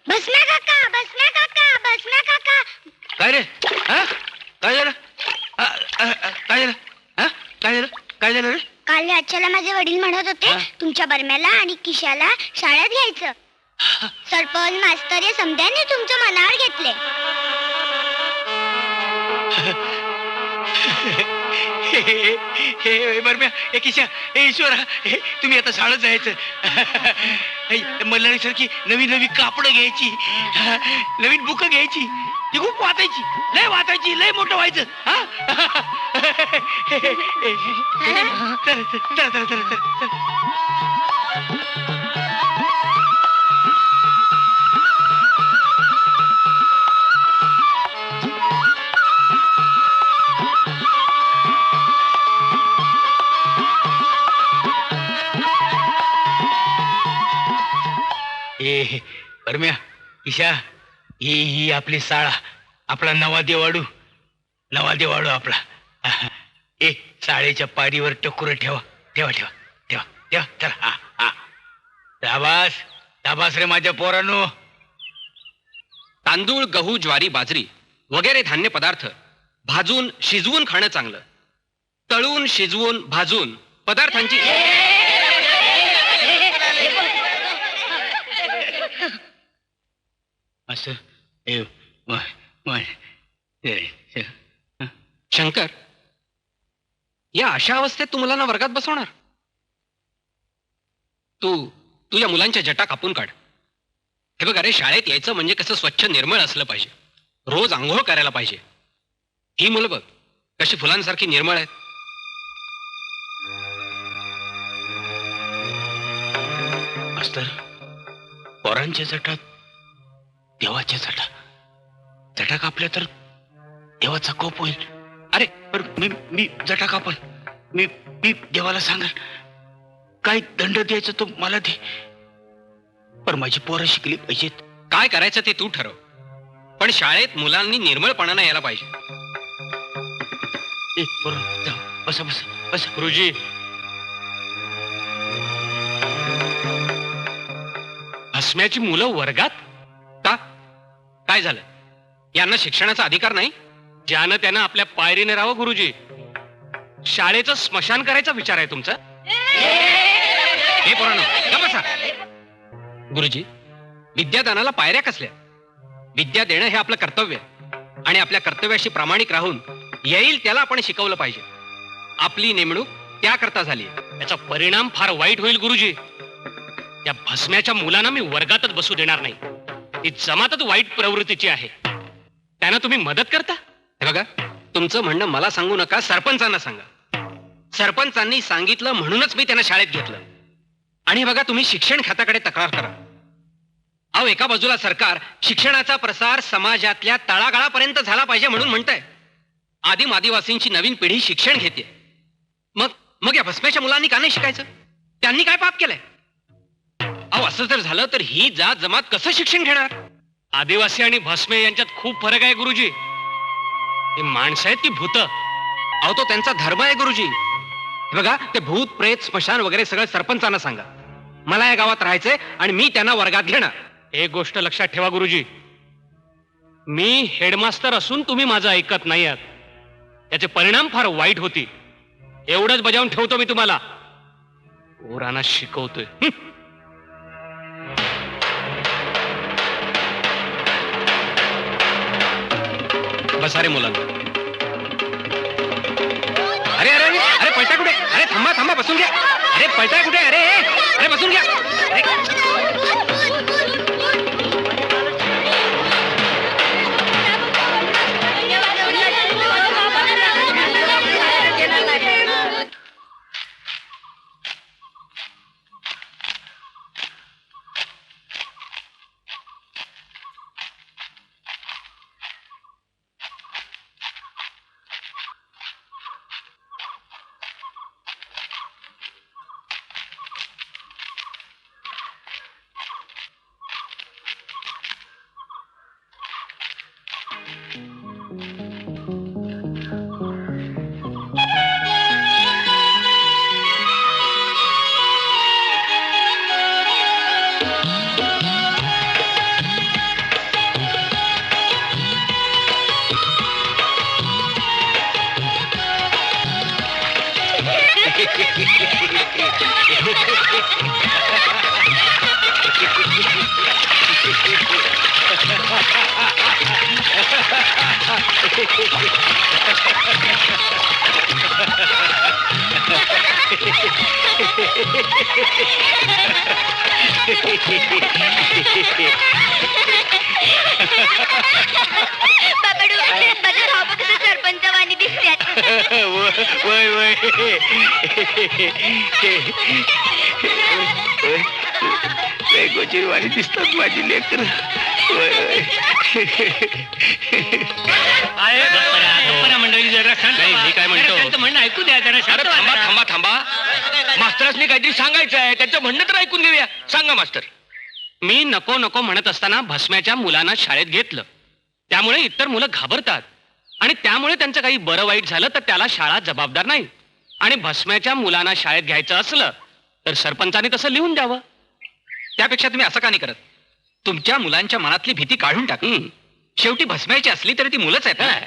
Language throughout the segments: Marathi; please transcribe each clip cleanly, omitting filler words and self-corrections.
बस ना काका, बस ना काका, बस ना काका. काय रे? हा? काय झालं? काय झालं? हा? काय झालं? काय झालं रे? काल रातच्याला माझे वडील म्हणत होते तुमच्या बरम्याला आणि किशाला शाळेत घ्यायचं. सरपंच मास्तर या समध्याने तुमचं मनावर घेतले. हे बरम्या, हे किशा, हे ईश्वरा, तुम्ही आता शाळेत जायचं. मल्हारीसारखी नवीन नवीन कापडं घ्यायची, नवीन बुक घ्यायची, ती खूप वाचायची, लय मोठं व्हायचं. चल. परम्या, ईशा, ही आपली शाळा, आपला नवा देवाडू आपला. ए, शाळेच्या पारीवर टकुर ठेवा. चला. शाबास रे माझ्या पोरांनो. तांदूळ, गहू, ज्वारी, बाजरी वगैरे धान्य पदार्थ भाजून शिजवून खाणं चांगलं. तळून शिजवून भाजून पदार्थांची असं शंकर, या अशा अवस्थेत तू मुलांना वर्गात बसवणार? तू या मुलांच्या जटा कापून काढ. हे बघ, अरे शाळेत यायचं म्हणजे कसं स्वच्छ निर्मळ असलं पाहिजे. रोज आंघोळ करायला पाहिजे. ही मुलं बघ कशी फुलांसारखी निर्मळ आहेत. मास्तर, पोरांच्या जटात देवाच्या जटा कापल्या तर देवाचा कोप होईल. अरे पर मी जटा कापल, मी देवाला सांगेन. काय दंड द्यायचं तो मला दे, पर माझी पोरं शिकली पाहिजेत. काय करायचं ते तू ठरव, पण शाळेत मुलांनी निर्मळपणानं यायला पाहिजे. बस गुरुजी, भस्म्याची मुलं वर्गात का? काय झालं? यांना शिक्षणाचा अधिकार नाही? ज्यानं त्यानं आपल्या पायरीने राहावं. गुरुजी, शाळेचं स्मशान करायचा विचार आहे तुमचा? हे पोरांनो, गप्प बसा. गुरुजी, विद्यादानाला पायऱ्या कसल्या? विद्या देणं हे आपलं कर्तव्य आहे आणि आपल्या कर्तव्याशी प्रामाणिक राहून येईल त्याला आपण शिकवलं पाहिजे. आपली नेमणूक त्याकरता झाली. याचा परिणाम फार वाईट होईल. गुरुजी, त्या भस्म्याच्या मुलांना मी वर्गातच बसू देणार नाही. ती जमातच वाईट प्रवृत्तीची आहे. त्यांना तुम्ही मदत करता? हे बघा, तुमचं म्हणणं मला सांगू नका, सरपंचांना सांगा. सरपंचांनी सांगितलं म्हणूनच मी त्यांना शाळेत घेतलं. आणि बघा, तुम्ही शिक्षण खात्याकडे तक्रार करा. अहो, एका बाजूला सरकार शिक्षणाचा प्रसार समाजातल्या तळागाळापर्यंत झाला पाहिजे म्हणून म्हणतंय. आदिम आदिवासींची नवीन पिढी शिक्षण घेते. मग या भस्म्याच्या मुलांनी का नाही शिकायचं? त्यांनी काय पाप केलंय? अहो, असं जर झालं तर ही जात जमात कसं शिक्षण घेणार? आदिवासी आणि भस्मे यांच्यात खूप फरक आहे गुरुजी. ते माणसं आहेत की भूत? अहो, तो त्यांचा धर्म आहे गुरुजी. बघा, ते भूत प्रेत स्मशान वगैरे सगळं सरपंचांना सांगा. मला या गावात राहायचंय आणि मी त्यांना वर्गात घेणार. एक गोष्ट लक्षात ठेवा गुरुजी, मी हेडमास्टर असून तुम्ही माझं ऐकत नाही आहात. याचे परिणाम फार वाईट होती. एवढंच बजावून ठेवतो मी तुम्हाला. पोरांना शिकवतोय. बसा रे मुलांना. अरे अरे अरे अरे पळताय कुठे? अरे थांबा बसून घ्या. अरे पळताय कुठे? अरे बसून घ्या. बाबाडू माझं भाऊ कसं सरपंच वाणी दिसतात. वय वय गोचिर वाणी दिसतात माझी लेकर. मंडळी जरा शांत नाही, मी काय म्हणतो? त्यांचं म्हणणं ऐकू द्या जरा शांत व्हा थांबा जरा. थांबा थांबा. मास्तरासनी काहीतरी सांगायचं आहे, त्यांचं म्हणणं तर ऐकून घेऊया. सांगा मास्तर. मी नको नको म्हणत असताना भस्म्याच्या मुलांना शाळेत घेतलं, त्यामुळे इतर मुलं घाबरतात आणि त्यामुळे त्यांचं काही बरं वाईट झालं तर त्याला शाळा जबाबदार नाही. आणि भस्म्याच्या मुलांना शाळेत घ्यायचं असलं तर सरपंचाने तसं लिहून द्यावं. त्यापेक्षा तुम्ही असं का नाही करत? तुमच्या मुलांच्या मनातली भीती काढून टाका. शेवटी भस्म्याची असली तरी ती मुलंच आहेत ना.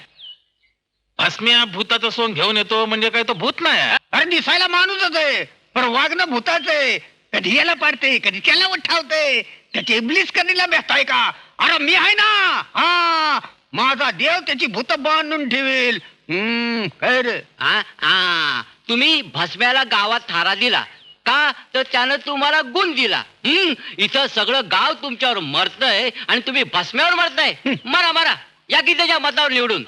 भस्म्या भूताचं सोंग घेऊन येतो म्हणजे काय तो भूत नाही. अरे दिसायला माणूसच आहे, पण वागणं भूताचं आहे. कधी याला पाडते, कधी त्याला उठावते. त्याची इब्लीस कधीला भेटताय का? अरे मी आहे ना. हा, माझा देव त्याची भूत बांधून ठेवेल. काय रे? तुम्ही भस्म्याला गावात थारा दिला का तर त्यानं तुम्हाला गुण दिला. इथं सगळं गाव तुमच्यावर मरतय आणि तुम्ही भस्म्यावर मरताय. मरा मरा या की त्याच्या मतावर निवडून.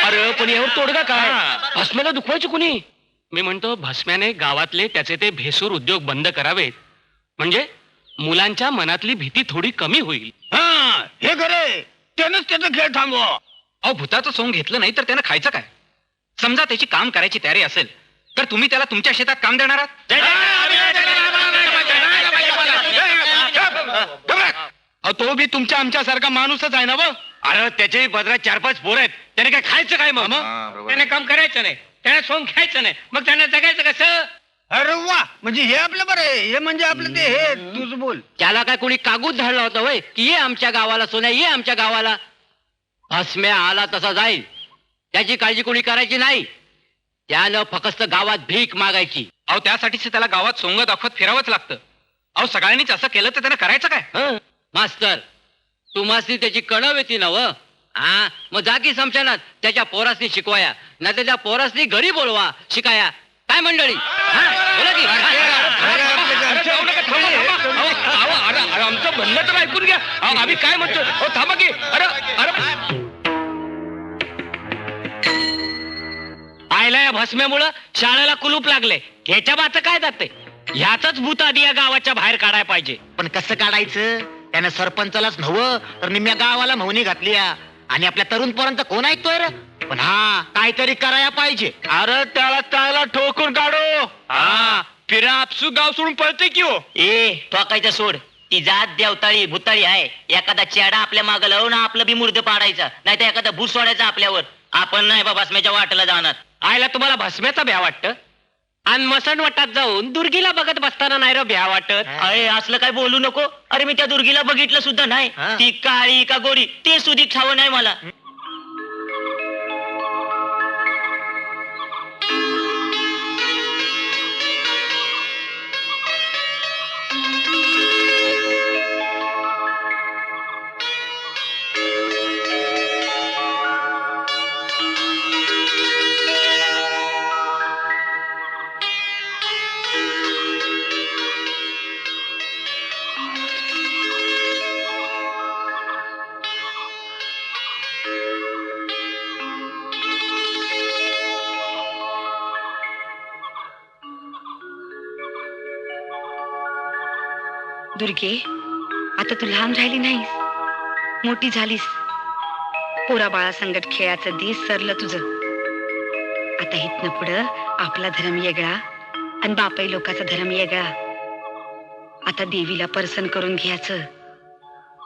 अरे पण यावर तोडगा काय? भस्म्याला दुखवायची कुणी? मी म्हणतो भस्म्याने गावातले त्याचे ते भेसूर उद्योग बंद करावेत, म्हणजे मुलांच्या मनातली भीती थोडी कमी होईल. हा, हे खरे. त्यानंच त्याचा खेळ थांबवा. अहो, भूताचं सोंग घेतलं नाही तर त्यानं खायचं काय? समजा त्याची काम करायची तयारी असेल तर तुम्ही त्याला तुमच्या शेतात काम देणार आहात? तो बी तुमच्या आमच्यासारखा माणूसच आहे ना. अरे त्याच्याही पदरात 4-5 पोर आहेत, त्याने काय खायचं काय? मग त्याने काम करायचं नाही, त्याने सोंग घ्यायचं नाही, मग त्याने जगायचं कसं? अरे वा, म्हणजे हे आपलं बरं आहे. हे म्हणजे आपलं ते हे तुझ बोल. त्याला काय कोणी कागूद धाडला होता वय की ये आमच्या गावाला सोन्या, ये आमच्या गावाला. भस्म्या आला तसा जाईल, त्याची काळजी कोणी करायची नाही. त्यानं फक्त गावात भीक मागायची. अहो, त्यासाठीच त्याला गावात सोंग दाखवत फिरावंच लागतं. अहो, सगळ्यांनीच असं केलं तर त्यानं करायचं काय? मास्तर तुम्हासनी त्याची कणव येते ना व. हा, मग जा की समशानात त्याच्या पोरासनी शिकवाया, नाही त्या पोरासनी घरी बोलवा शिकाया. काय मंडळी? बोला की. अरे आमचं म्हणणं तर ऐकून घ्या. आम्ही काय म्हणतो? हो थांबा की. अरे अरे पाहिलं या भस्म्यामुळं शाळेला कुलूप लागले. ह्याच्या बात काय जाते? ह्याच भूत आधी या गावाच्या बाहेर काढायला पाहिजे. पण कसं काढायचं? त्यानं सरपंचालाच नव्हं तर निम्म्या गावाला म्हवणी घातली आणि आपल्या तरुण पोरांचं कोण ऐकतोय रे? पण हा, काहीतरी करायला पाहिजे. अरे त्याला त्याला ठोकून काढो. हा, फिरा आपसू गाव सोडून पळते की हो. टोकायचं सोड. ती जात देवताळी भूताळी आहे. एखादा चेडा आपल्या मागं लावून आपलं बी मुर्द पाडायचा, नाही तर एखादा भूत सोडायचा आपल्यावर. आपण नाही बाबा भस्म्याच्या वाटेला जाणार. आयला तुम्हाला भस्म्याचा भ्या वाटतं आणि मसणवटात जाऊन दुर्गीला बघत बसताना नाही रे भ्या वाटत? अरे असलं काय बोलू नको. अरे मी त्या दुर्गीला बघितलं सुद्धा नाही. ती काळी का गोरी ते सुधी ठावं नाही मला. दुर्गे, आता तू लहान राहिली नाहीस, मोठी झालीस. पोरा बाळा संगत खेळाचं दिस सरलं तुझं. आता इथनं पुढं आपला धर्म वेगळा आणि बापाई लोकांचा धर्म वेगळा. आता देवीला परसन करून घ्यायचं,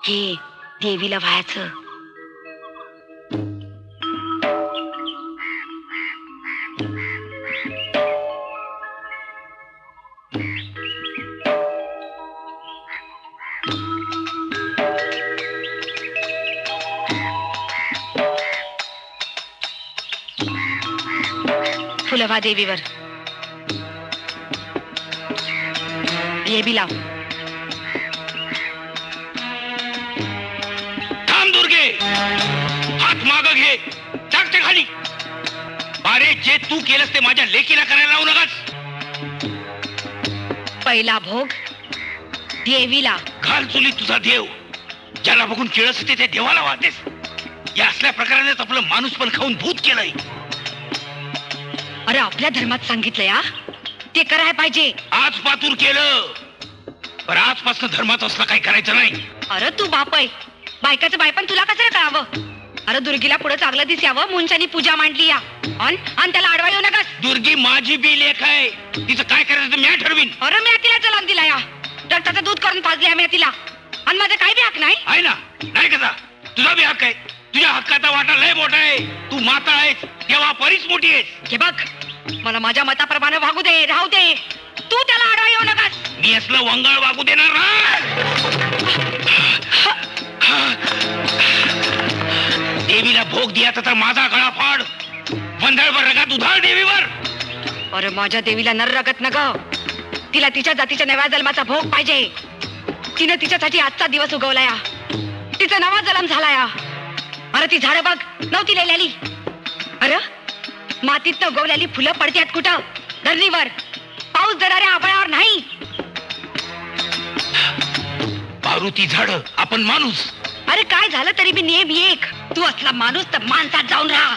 हे देवीला व्हायचं. कुलभा देवीवर. ये बी लाव. थांब दुर्गे, हात माग घे, टाक ते खाली. अरे जे तू केलंस ते माझ्या लेकीला करायला लावू नकास. पहिला भोग देवीला. घाल चुली तुझा देव. ज्याला बघून केळस येते ते देवाला वाहतेस. या असल्या प्रकारानेच आपलं माणूस पण खाऊन भूत केलंय. अरे आपल्या धर्मात सांगितलं या ते करायला पाहिजे. आज पातूर केलं, पण आजपासून धर्माचं असलं काही करायचं नाही. अरे तू बाप आहे, बायकाचं बाय पण तुला कसं कळावं. अरे दुर्गीला पुढे चांगलं दिसावं मुंशानी पूजा मांडली या आणि त्याला अडवा येऊ नका. दुर्गी माझी बी लेख आहे, तिचं काय करायचं ते मी ठरवीन. अरे मी तिला चलान दिला या, रक्ताचं दूध करून पाजले मी तिला, आणि माझं काही बी हक नाही. आहे ना, नाही कसा तुझा बी हक्क आहे. तुझ्या हक्काचा वाटा लय मोठा आहे. तू माता आहेस तेव्हा परीच मोठी आहेस. हे बघ मला माझ्या मताप्रमाणे वागू दे, राहू दे. तू त्याला अडवा येऊ नका. मी असलं वंगाळ वागू देणार देवीला भोग दिया तर माझा गळा फाड. वंधळभर रगात उधाळ देवीवर. अरे माझ्या देवीला नर रगत न ग, तिला तिच्या जातीच्या नव्या जन्माचा भोग पाहिजे. तिने तिच्यासाठी आजचा दिवस उगवला या, तिचा नवा जन्म झाला या. अरे ती झाडं बघ नव्हती लिहिलेली. अरे मातीत उगवलेली फुलं पडतात कुठं, धरणीवर. पाऊस देणाऱ्या आभाळावर नाही. पारुती झाड, आपण माणूस. अरे काय झालं तरी मी नेम एक. तू असला माणूस तर माणसात जाऊन राहा.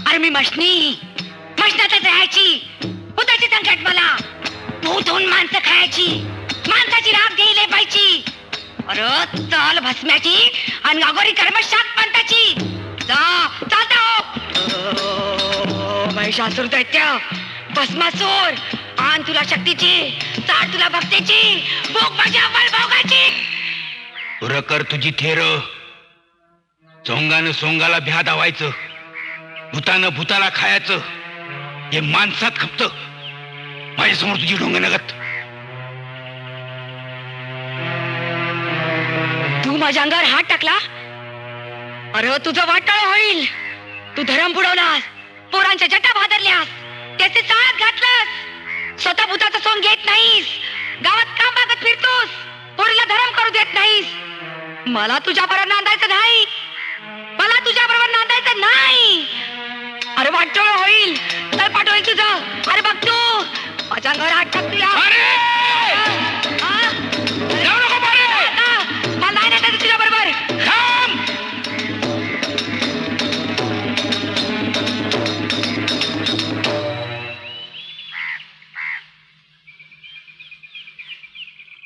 अरे मी मशनातच राहायची. भूताची संकट मला भूत होऊन माणसं खायची, माणसाची राग घ्यायला पाहिजे. अरे चाल भस्म्याची आणि अगोरी कर्म शाक पंताची. जा चालता हो महिषासुर दैत्य, भस्मासूर, आण तुला शक्तीची, चाड तुला भक्तीची, भोग माझ्या भोगाची. कर तुझी थेर. सोंगानं सोंगाला भ्या दावायचं, भूतानं भूताला खायचं. हे माणसात खपत. माझ्यासमोर तुझी डोंग नगत. तू माझ्या अंगावर हात टाकला. अरे तुझं वाटाळ होईल. तू धरम बुडवलास, पोरांच्या जटा भादरल्यास, त्याचे चाळात घातलंस. स्वतः भूताचं सोंग घेत नाहीस, गावात काम बघत फिरतोस, पोरीला धरम करू देत नाहीस. मला तुझ्या बरोबर नांदायचं नाही, मला तुझ्या बरोबर नांदायचं नाही. अरे वाटोळ होईल, तर पाठवईल तुझं. अरे बघ तू माझ्या अंगावर हात टाकूया.